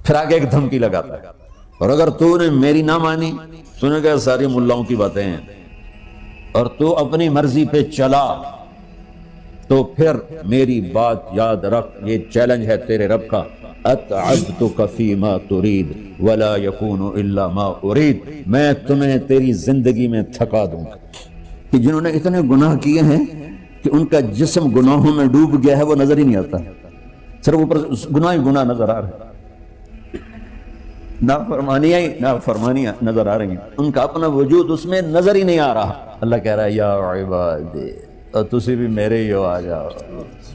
پھر آگے ایک دھمکی لگاتا ہے، اور اگر تو نے میری نہ مانی، سنے گا ساری ملاؤں کی باتیں ہیں، اور تو اپنی مرضی پہ چلا، تو پھر میری بات یاد رکھ، یہ چیلنج ہے تیرے رب کا، اتعبتک فیما ترید ولا یکون الا ما ارید، میں تمہیں تیری زندگی میں تھکا دوں گا۔ کہ جنہوں نے اتنے گناہ کیے ہیں کہ ان کا جسم گناہوں میں ڈوب گیا ہے، وہ نظر ہی نہیں آتا، صرف اوپر گناہ ہی گناہ نظر آ رہے ہیں، نافرمانیاں نظر آ رہی ہیں، ان کا اپنا وجود اس میں نظر ہی نہیں آ رہا۔ اللہ کہہ رہا ہے یا عبادی، اور تسی بھی میرے ہی ہو، آ جاؤ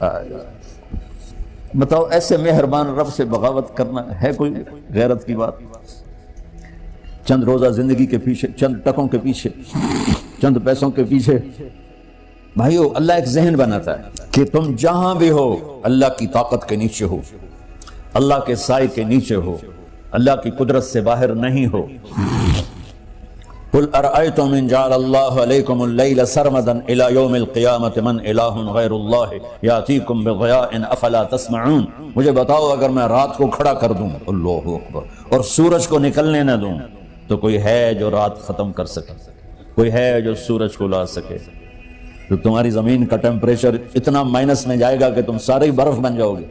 آ جاؤ۔ بتاؤ ایسے مہربان رب سے بغاوت کرنا ہے کوئی غیرت کی بات؟ چند روزہ زندگی کے پیچھے، چند ٹکوں کے پیچھے، چند پیسوں کے پیچھے، بھائیو اللہ ایک ذہن بناتا ہے کہ تم جہاں بھی ہو اللہ کی طاقت کے نیچے ہو، اللہ کے سائے کے نیچے ہو، اللہ کی قدرت سے باہر نہیں ہو۔ قل ارأيتم ان جعل الله عليكم الليل سرمدا الى يوم القيامة من اله غير الله ياتيكم بضياء افلا تسمعون، مجھے بتاؤ اگر میں رات کو کھڑا کر دوں، اللہ اکبر، اور سورج کو نکلنے نہ دوں، تو کوئی ہے جو رات ختم کر سکے؟ کوئی ہے جو سورج کو لا سکے؟ تو تمہاری زمین کا ٹیمپریچر اتنا مائنس میں جائے گا کہ تم سارے ہی برف بن جاؤ گے۔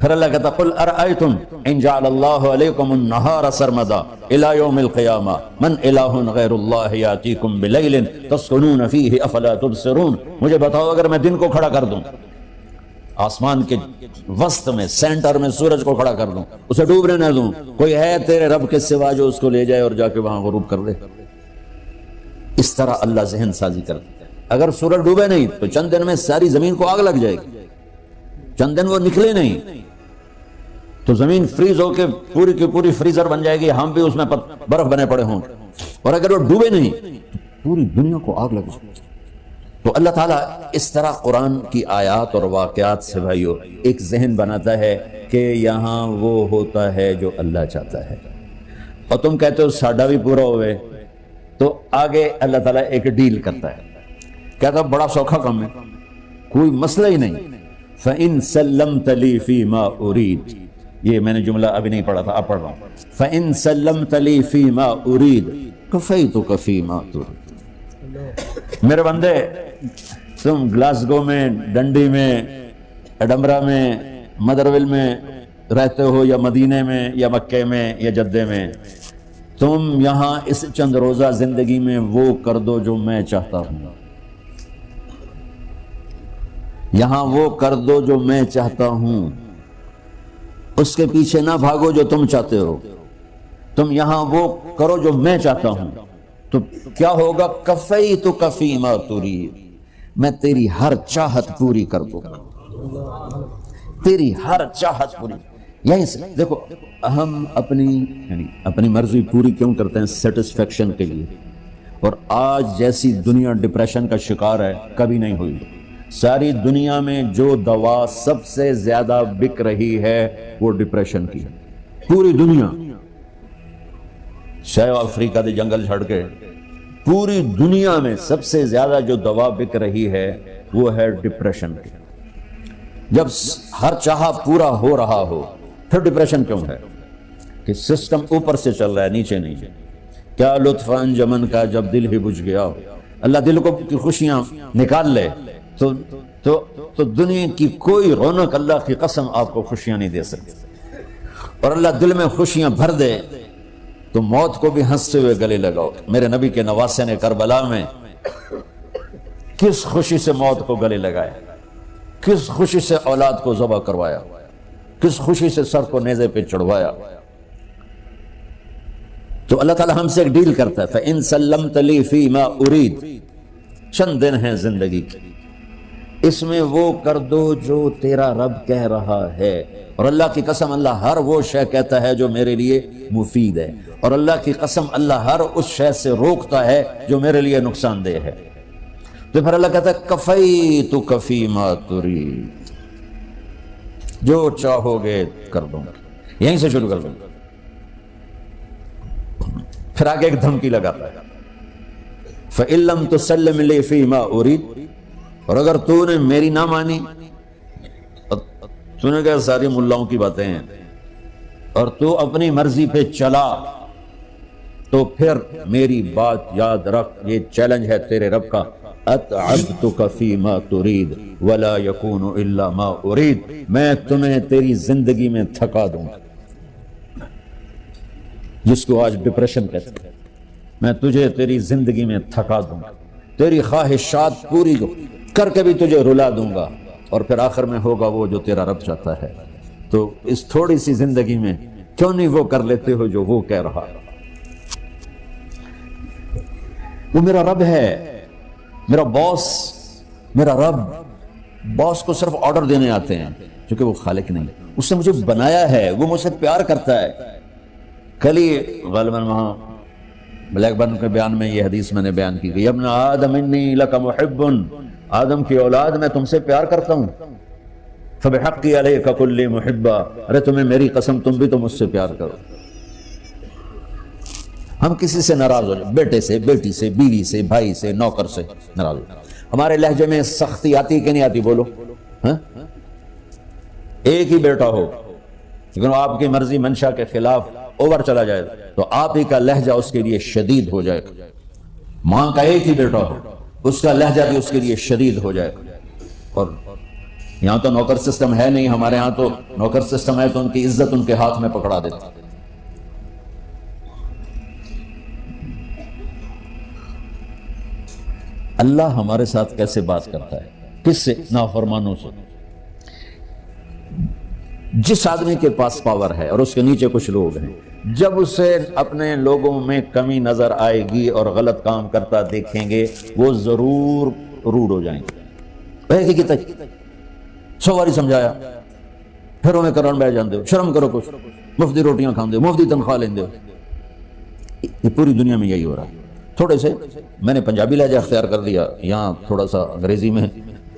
پھر اللہ کہتا قل ارأیتم ان جعل اللہ علیکم النہار سرمدا الى یوم القیامہ من الہ غیر اللہ یاتیکم بلیل تسکنون فیہ افلا تبصرون، مجھے بتاؤ اگر میں دن کو کھڑا کر دوں، آسمان کے وسط میں سینٹر میں سورج کو کھڑا کر دوں، اسے ڈوبنے نہ دوں، کوئی ہے تیرے رب کے سوا جو اس کو لے جائے اور جا کے وہاں غروب کر دے؟ اس طرح اللہ ذہن سازی کرتا ہے۔ اگر سورج ڈوبے نہیں تو چند دن میں ساری زمین کو آگ لگ جائے گی، چند دن وہ نکلے نہیں تو زمین فریز ہو کے پوری کی پوری فریزر بن جائے گی، ہم بھی اس میں برف بنے پڑے ہوں، اور اگر وہ ڈوبے نہیں تو پوری دنیا کو آگ لگ جائے گی۔ تو اللہ تعالیٰ اس طرح قرآن کی آیات اور واقعات سے بھائیو ایک ذہن بناتا ہے کہ یہاں وہ ہوتا ہے جو اللہ چاہتا ہے، اور تم کہتے ہو ساڈا بھی پورا ہوئے، تو آگے اللہ تعالیٰ ایک ڈیل کرتا ہے، کہتا بڑا سوکھا کام ہے، کوئی مسئلہ ہی نہیں، فَإِن سَلَّمْتَ لِي فِي مَا أُرِيد، یہ میں نے جملہ ابھی نہیں پڑھا تھا، اب پڑھ رہا ہوں، فَإِن سَلَّمْتَ لِي فِي مَا أُرِيد كَفَيْتُكَ فِي مَا تُرِيد۔ میرے بندے تم گلاسگو میں، ڈنڈی میں، ایڈمبرا میں، مدرول میں رہتے ہو، یا مدینے میں، یا مکے میں، یا جدے میں، تم یہاں اس چند روزہ زندگی میں وہ کر دو جو میں چاہتا ہوں، یہاں وہ کر دو جو میں چاہتا ہوں، اس کے پیچھے نہ بھاگو جو تم چاہتے ہو، تم یہاں وہ کرو جو میں چاہتا ہوں، تو کیا ہوگا؟ کفیتک فیما ترید، میں تیری ہر چاہت پوری کر دوں گا، تیری ہر چاہت پوری۔ یہیں سے دیکھو ہم اپنی مرضی پوری کیوں کرتے ہیں؟ سیٹسفیکشن کے لیے، اور آج جیسی دنیا ڈپریشن کا شکار ہے کبھی نہیں ہوئی۔ ساری دنیا میں جو دوا سب سے زیادہ بک رہی ہے وہ ڈپریشن کی ہے، پوری دنیا، شاید افریقہ دے جنگل چھڑ کے پوری دنیا میں سب سے زیادہ جو دوا بک رہی ہے وہ ہے ڈپریشن کی۔ جب ہر چاہا پورا ہو رہا ہو پھر ڈپریشن کیوں ہے؟ کہ سسٹم اوپر سے چل رہا ہے، نیچے نہیں ہے۔ کیا لطف انجمن کا جب دل ہی بجھ گیا ہو، اللہ دل کو کی خوشیاں نکال لے تو دنیا کی کوئی رونق اللہ کی قسم آپ کو خوشیاں نہیں دے سکتی، اور اللہ دل میں خوشیاں بھر دے تو موت کو بھی ہنستے ہوئے گلے لگاؤ۔ میرے نبی کے نواسے نے کربلا میں کس خوشی سے موت کو گلے لگایا، کس خوشی سے اولاد کو ذبح کروایا، کس خوشی سے سر کو نیزے پہ چڑھوایا۔ تو اللہ تعالیٰ ہم سے ایک ڈیل کرتا ہے، فَإِن سَلَّمْتَ لِي فِي مَا أُرِيد، چند دن ہیں زندگی کے، اس میں وہ کر دو جو تیرا رب کہہ رہا ہے، اور اللہ کی قسم اللہ ہر وہ شے کہتا ہے جو میرے لیے مفید ہے، اور اللہ کی قسم اللہ ہر اس شے سے روکتا ہے جو میرے لیے نقصان دہ ہے۔ تو پھر اللہ کہتا ہے کفیتک فیما ترید، جو چاہو گے کر دوں گا، یہیں سے شروع کر دوں گا۔ پھر آگے ایک دھمکی لگاتا ہے، فَإِن لَّمْ تُسَلِّمْ لِي فِي مَا أُرِيد، اور اگر تو نے میری نہ مانی، تو نے کہا ساری ملاؤں کی باتیں ہیں، اور تو اپنی مرضی پہ چلا تو پھر میری بات یاد رکھ، یہ چیلنج ہے تیرے رب کا، اتعبتک فیما ترید ولا یکون الا ما ارید، میں تمہیں تیری زندگی میں تھکا دوں گا، جس کو آج ڈپریشن کہتے ہیں، میں تجھے تیری زندگی میں تھکا دوں گا، تیری خواہشات پوری کر کے بھی تجھے رلا دوں گا، اور پھر آخر میں ہوگا وہ جو تیرا رب چاہتا ہے۔ تو اس تھوڑی سی زندگی میں کیوں نہیں وہ کر لیتے ہو جو وہ کہہ رہا ہے؟ وہ میرا رب ہے، میرا باس، میرا رب۔ باس کو صرف آرڈر دینے آتے ہیں، کیونکہ وہ خالق نہیں، اس نے مجھے بنایا ہے، وہ مجھ سے پیار کرتا ہے۔ کل ہی غالباً وہاں بلیک برن کے بیان میں یہ حدیث میں نے بیان کی گئی، ابن آدم انی لک محب، آدم کی اولاد میں تم سے پیار کرتا ہوں، فبحقی علیک کلی محبہ، ارے تمہیں میری قسم تم بھی تو مجھ سے پیار کرو۔ ہم کسی سے ناراض ہو جائیں، بیٹے سے، بیٹی سے، بیوی سے، بھائی سے، نوکر سے ناراض ہو جائیں، ہمارے لہجے میں سختی آتی کہ نہیں آتی؟ بولو ہاں؟ ایک ہی بیٹا ہو لیکن آپ کی مرضی منشا کے خلاف اوور چلا جائے تو آپ ہی کا لہجہ اس کے لیے شدید ہو جائے گا۔ ماں کا ایک ہی بیٹا ہو، اس کا لہجہ بھی اس کے لیے شدید ہو جائے گا۔ اور یہاں تو نوکر سسٹم ہے نہیں، ہمارے ہاں تو نوکر سسٹم ہے تو ان کی عزت ان کے ہاتھ میں پکڑا دیتا۔ اللہ ہمارے ساتھ کیسے بات کرتا ہے؟ کس سے؟ نافرمانوں سے۔ جس آدمی کے پاس پاور ہے اور اس کے نیچے کچھ لوگ ہیں، جب اسے اپنے لوگوں میں کمی نظر آئے گی اور غلط کام کرتا دیکھیں گے، وہ ضرور روڈ ہو جائیں گے۔ ایک ہی کی تک 100 باری سمجھایا، پھر انہیں کرن بیٹھ جاندے ہو، شرم کرو کچھ، مفتی روٹیاں کھاندے ہو، مفتی تنخواہ لیندے ہو۔ یہ پوری دنیا میں یہی ہو رہا ہے۔ تھوڑے سے میں نے پنجابی لہجہ اختیار کر دیا، یہاں تھوڑا سا انگریزی میں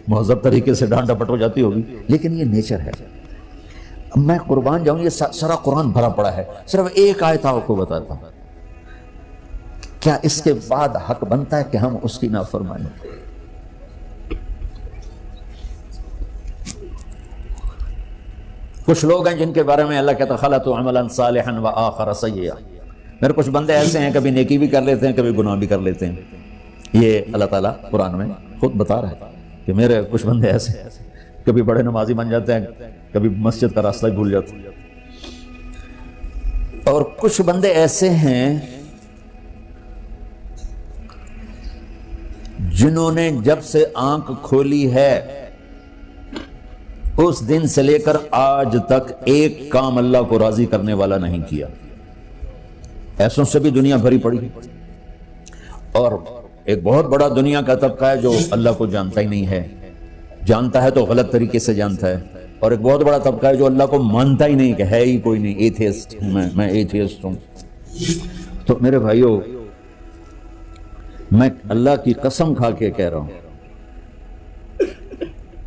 مہذب طریقے سے ڈانٹ ڈپٹ ہو جاتی ہوگی، لیکن یہ نیچر ہے۔ میں قربان جاؤں، یہ سارا قرآن بھرا پڑا ہے، صرف ایک آیت آپ کو بتاتا ہوں۔ کیا اس کے بعد حق بنتا ہے کہ ہم اس کی نافرمانی کریں؟ کچھ لوگ ہیں جن کے بارے میں اللہ کہتا خلطوا عملا صالحا وآخر سیئا، میرے کچھ بندے ایسے ہیں کبھی نیکی بھی کر لیتے ہیں کبھی گناہ بھی کر لیتے ہیں۔ یہ اللہ تعالیٰ قرآن میں خود بتا رہا ہے کہ میرے کچھ بندے ایسے ہیں، کبھی بڑے نمازی بن جاتے ہیں، کبھی مسجد کا راستہ بھول جاتے ہیں، اور کچھ بندے ایسے ہیں جنہوں نے جب سے آنکھ کھولی ہے اس دن سے لے کر آج تک ایک کام اللہ کو راضی کرنے والا نہیں کیا۔ ایسوں سے بھی دنیا بھری پڑی، اور ایک بہت بڑا دنیا کا طبقہ ہے جو اللہ کو جانتا ہی نہیں ہے، جانتا ہے تو غلط طریقے سے جانتا ہے، اور ایک بہت بڑا طبقہ ہے جو اللہ کو مانتا ہی نہیں، کہ ہے ہی کوئی نہیں، ایتھیسٹ ہوں میں ایتھیسٹ ہوں۔ تو میرے بھائیو، میں اللہ کی قسم کھا کے کہہ رہا ہوں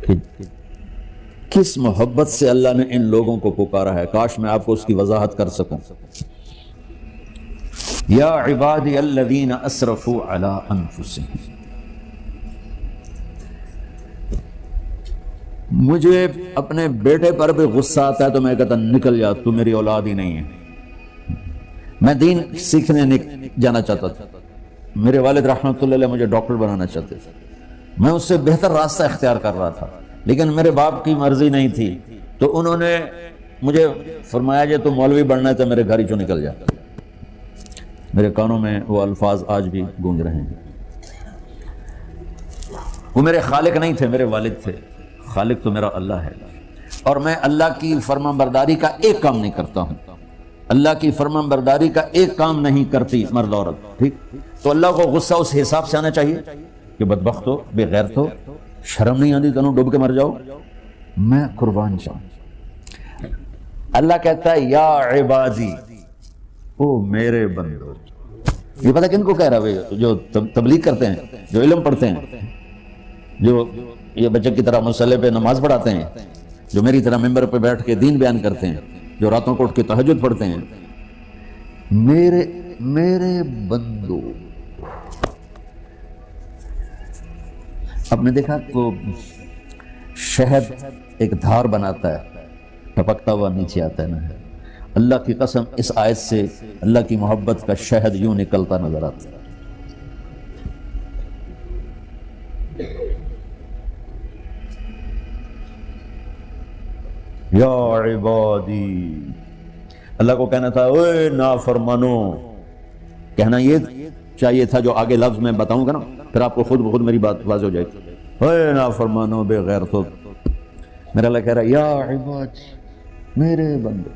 کہ کس محبت سے اللہ نے ان لوگوں کو پکارا ہے، کاش میں آپ کو اس کی وضاحت کر سکوں۔ یا عبادی الذین اسرفوا علی انفسہم، مجھے اپنے بیٹے پر بھی غصہ آتا ہے تو میں کہتا نکل جا، تو میری اولاد ہی نہیں ہے۔ میں دین سیکھنے جانا چاہتا تھا، میرے والد رحمۃ اللہ علیہ مجھے ڈاکٹر بنانا چاہتے تھے، میں اس سے بہتر راستہ اختیار کر رہا تھا، لیکن میرے باپ کی مرضی نہیں تھی، تو انہوں نے مجھے فرمایا جی تو مولوی بننا ہے تو میرے گھر ہی چوں نکل جا۔ میرے کانوں میں وہ الفاظ آج بھی گونج رہے ہیں۔ وہ میرے خالق نہیں تھے، میرے والد تھے، خالق تو میرا اللہ ہے، اور میں اللہ کی فرمان برداری کا ایک کام نہیں کرتا ہوں، اللہ کی فرمان برداری کا ایک کام نہیں کرتی مرد عورت، ٹھیک؟ تو اللہ کو غصہ اس حساب سے آنا چاہیے کہ بدبخت ہو، بے غیرت ہو، شرم نہیں آتی تنوں ڈوب کے مر جاؤ۔ میں قربان جاؤں، اللہ کہتا ہے یا عبادی، او میرے بندو۔ یہ پتہ کن کو کہہ رہا ہے؟ جو تبلیغ کرتے ہیں، جو علم پڑھتے ہیں، جو یہ بچے کی طرح مصلی پہ نماز پڑھاتے ہیں، جو میری طرح ممبر پہ بیٹھ کے دین بیان کرتے ہیں، جو راتوں کو اٹھ کے تہجد پڑھتے ہیں۔ میرے بندو، آپ نے دیکھا تو شہد ایک دھار بناتا ہے، ٹپکتا ہوا نیچے آتا ہے نا، اللہ کی قسم اس آیت سے اللہ کی محبت کا شہد یوں نکلتا نظر آتا ہے۔ یا عبادی، اللہ کو کہنا تھا اے نافرمانو، کہنا یہ چاہیے تھا جو آگے لفظ میں بتاؤں گا نا، پھر آپ کو خود بخود میری بات واضح ہو جائے گی۔ اے نافرمانو بے غیرتو، میرا اللہ کہہ رہا ہے یا عبادی، میرے بندے،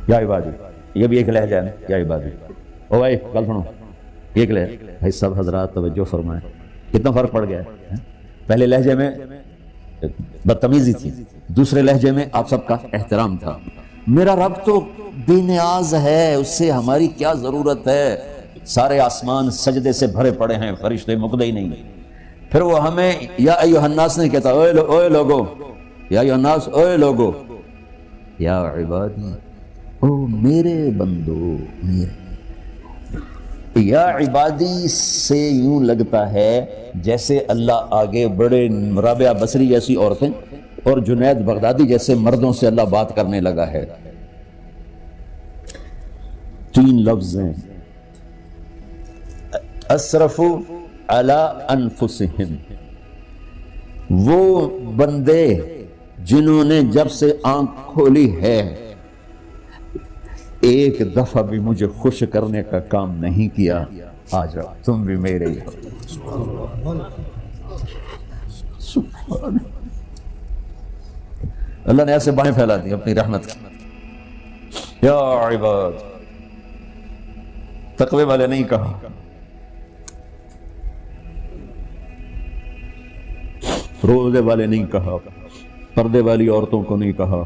یا عبادی، یہ بھی ایک لہجہ ہے نا، یا عبادی۔ او بھائی گل سنو، ایک لہجہ بھائی، سب حضرات توجہ فرمائیں، کتنا فرق پڑ گیا ہے۔ پہلے لہجے میں بدتمیزی تھی، دوسرے لہجے میں آپ سب کا احترام تھا۔ میرا رب تو بے نیاز ہے، اس سے ہماری کیا ضرورت ہے، سارے آسمان سجدے سے بھرے پڑے ہیں، فرشتے مقدے ہی نہیں۔ پھر وہ ہمیں یا ایھا الناس نہیں کہتا، اوے لوگو، یا ایھا الناس، اوے لوگو، یا عبادی، او میرے بندو، میرے یا عبادی سے یوں لگتا ہے جیسے اللہ آگے بڑے رابعہ بصری جیسی عورتیں اور جنید بغدادی جیسے مردوں سے اللہ بات کرنے لگا ہے۔ تین لفظ ہیں، اسرفوا علی انفسہم، وہ بندے جنہوں نے جب سے آنکھ کھولی ہے ایک دفعہ بھی مجھے خوش کرنے کا کام نہیں کیا، آ جاؤ تم بھی میرے ہی ہو۔ سبحان اللہ نے ایسے بائیں پھیلا دی اپنی رحمت کی۔ یا عباد، تقوی والے نہیں کہا، روزے والے نہیں کہا، پردے والی عورتوں کو نہیں کہا،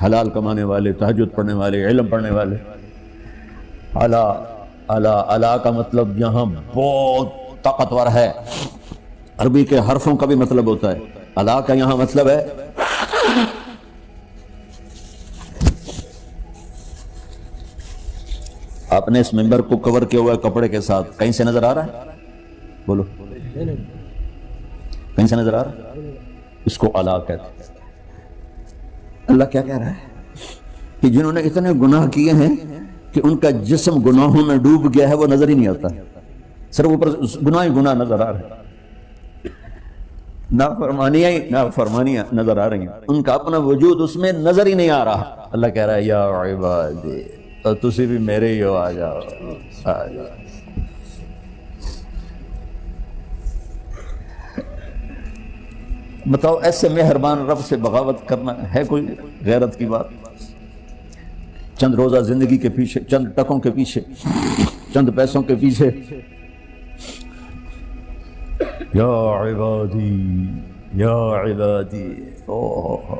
حلال کمانے والے، تہجد پڑھنے والے، علم پڑھنے والے۔ الا الا الا کا مطلب یہاں بہت طاقتور ہے، عربی کے حرفوں کا بھی مطلب ہوتا ہے۔ الا کا یہاں مطلب ہے آپ نے اس ممبر کو کور کیا ہوا ہے کپڑے کے ساتھ، کہیں سے نظر آ رہا ہے؟ بولو، کہیں سے نظر آ رہا ہے؟ اس کو الا کہتے ہیں۔ اللہ کیا کہہ رہا ہے کہ جنہوں نے اتنے گناہ کیے ہیں کہ ان کا جسم گناہوں میں ڈوب گیا ہے، وہ نظر ہی نہیں آتا، صرف اوپر گناہ ہی گناہ نظر آ رہے ہیں، نافرمانیاں نظر آ رہی ہیں، ان کا اپنا وجود اس میں نظر ہی نہیں آ رہا۔ اللہ کہہ رہا ہے یا عبادی، اور تسی بھی میرے ہی ہو، آ جاؤ آ جاؤ۔ بتاؤ ایسے مہربان رب سے بغاوت کرنا ہے کوئی غیرت کی بات؟ چند روزہ زندگی کے پیچھے، چند ٹکوں کے پیچھے، چند پیسوں کے پیچھے، یا عبادی یا عبادی، اوہ